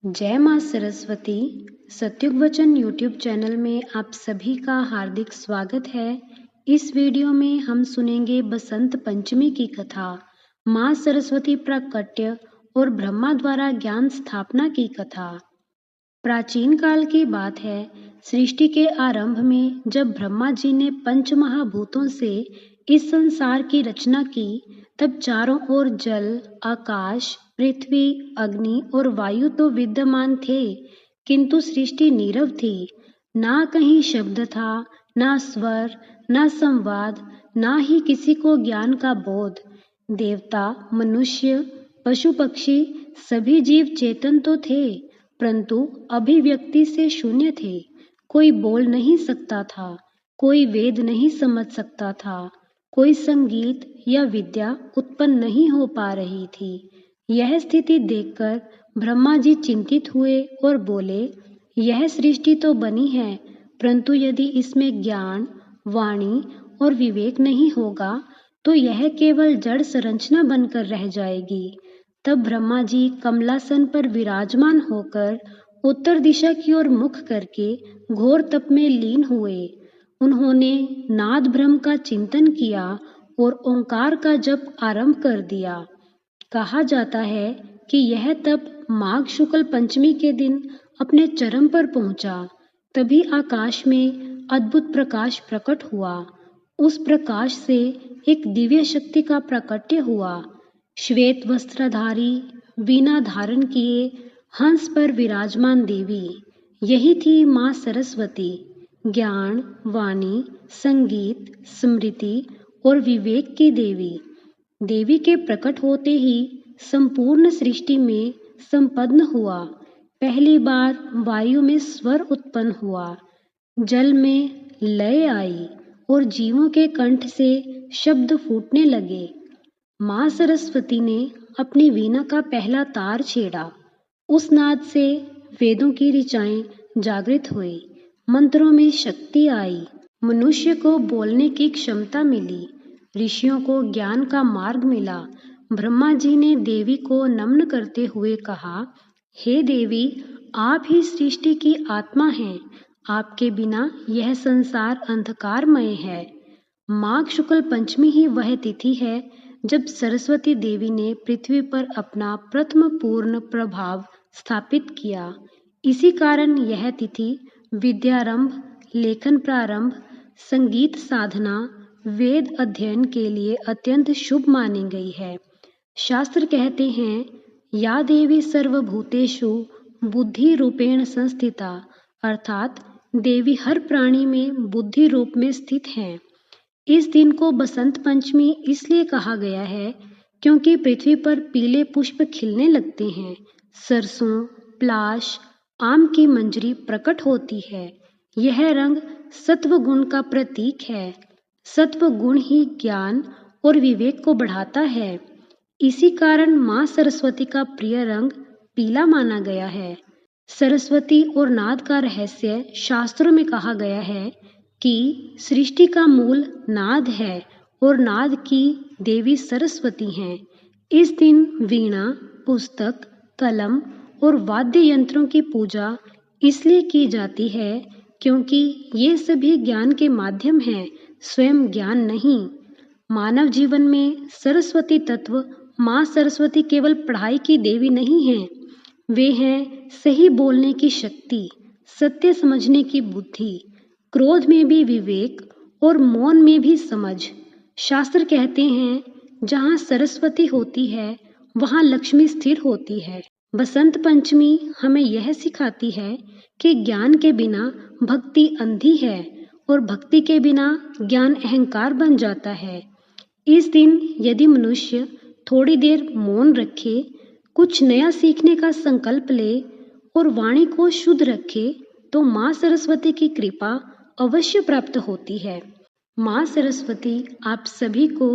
जय माँ सरस्वती। सत्युग वचन यूट्यूब चैनल में आप सभी का हार्दिक स्वागत है। इस वीडियो में हम सुनेंगे बसंत पंचमी की कथा, माँ सरस्वती प्राकट्य और ब्रह्मा द्वारा ज्ञान स्थापना की कथा। प्राचीन काल की बात है, सृष्टि के आरंभ में जब ब्रह्मा जी ने पंच महाभूतों से इस संसार की रचना की, तब चारों ओर जल, आकाश, पृथ्वी, अग्नि और वायु तो विद्यमान थे, किंतु सृष्टि नीरव थी। ना कहीं शब्द था, ना स्वर, ना संवाद, ना ही किसी को ज्ञान का बोध। देवता, मनुष्य, पशु पक्षी सभी जीव चेतन तो थे, परंतु अभिव्यक्ति से शून्य थे। कोई बोल नहीं सकता था, कोई वेद नहीं समझ सकता था, कोई संगीत या विद्या उत्पन्न नहीं हो पा रही थी। यह स्थिति देखकर ब्रह्मा जी चिंतित हुए और बोले, यह सृष्टि तो बनी है, परंतु यदि इसमें ज्ञान, वाणी और विवेक नहीं होगा तो यह केवल जड़ संरचना बनकर रह जाएगी। तब ब्रह्मा जी कमलासन पर विराजमान होकर उत्तर दिशा की ओर मुख करके घोर तप में लीन हुए। उन्होंने नाद ब्रह्म का चिंतन किया और ओंकार का जप आरंभ कर दिया। कहा जाता है कि यह तप माघ शुक्ल पंचमी के दिन अपने चरम पर पहुंचा। तभी आकाश में अद्भुत प्रकाश प्रकट हुआ। उस प्रकाश से एक दिव्य शक्ति का प्राकट्य हुआ। श्वेत वस्त्रधारी, वीणा धारण किए, हंस पर विराजमान देवी, यही थी माँ सरस्वती। ज्ञान, वाणी, संगीत, स्मृति और विवेक की देवी। देवी के प्रकट होते ही संपूर्ण सृष्टि में संपन्न हुआ। पहली बार वायु में स्वर उत्पन्न हुआ, जल में लय आई और जीवों के कंठ से शब्द फूटने लगे। माँ सरस्वती ने अपनी वीणा का पहला तार छेड़ा। उस नाद से वेदों की ऋचाएं जागृत हुई, मंत्रों में शक्ति आई, मनुष्य को बोलने की क्षमता मिली, ऋषियों को ज्ञान का मार्ग मिला। ब्रह्मा जी ने देवी को नम्न करते हुए कहा, हे देवी, आप ही सृष्टि की आत्मा हैं, आपके बिना यह संसार अंधकारमय है। माघ शुक्ल पंचमी ही वह तिथि है जब सरस्वती देवी ने पृथ्वी पर अपना प्रथम पूर्ण प्रभाव स्थापित किया। इसी कारण यह तिथि विद्यारंभ, लेखन प्रारंभ, संगीत साधना, वेद अध्ययन के लिए अत्यंत शुभ मानी गई है। शास्त्र कहते हैं, या देवी सर्वभूतेषु बुद्धि रूपेण संस्थिता, अर्थात देवी हर प्राणी में बुद्धि रूप में स्थित हैं। इस दिन को बसंत पंचमी इसलिए कहा गया है क्योंकि पृथ्वी पर पीले पुष्प खिलने लगते हैं, सरसों, प्लाश, आम की मंजरी प्रकट होती है। यह रंग सत्व गुण का प्रतीक है। सत्व गुण ही ज्ञान और विवेक को बढ़ाता है। इसी कारण माँ सरस्वती का प्रिय रंग पीला माना गया है। सरस्वती और नाद का रहस्य शास्त्रों में कहा गया है कि सृष्टि का मूल नाद है और नाद की देवी सरस्वती हैं। इस दिन वीणा, पुस्तक, कलम और वाद्य यंत्रों की पूजा इसलिए की जाती है क्योंकि ये सभी ज्ञान के माध्यम हैं, स्वयं ज्ञान नहीं। मानव जीवन में सरस्वती तत्व माँ सरस्वती केवल पढ़ाई की देवी नहीं हैं, वे हैं सही बोलने की शक्ति, सत्य समझने की बुद्धि, क्रोध में भी विवेक और मौन में भी समझ। शास्त्र कहते हैं, जहाँ सरस्वती होती है वहाँ लक्ष्मी स्थिर होती है। बसंत पंचमी हमें यह सिखाती है कि ज्ञान के बिना भक्ति अंधी है और भक्ति के बिना ज्ञान अहंकार बन जाता है। इस दिन यदि मनुष्य थोड़ी देर मौन रखे, कुछ नया सीखने का संकल्प ले और वाणी को शुद्ध रखे, तो माँ सरस्वती की कृपा अवश्य प्राप्त होती है। माँ सरस्वती आप सभी को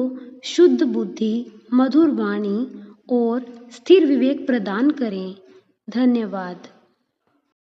शुद्ध बुद्धि, मधुर वाणी और स्थिर विवेक प्रदान करें। धन्यवाद।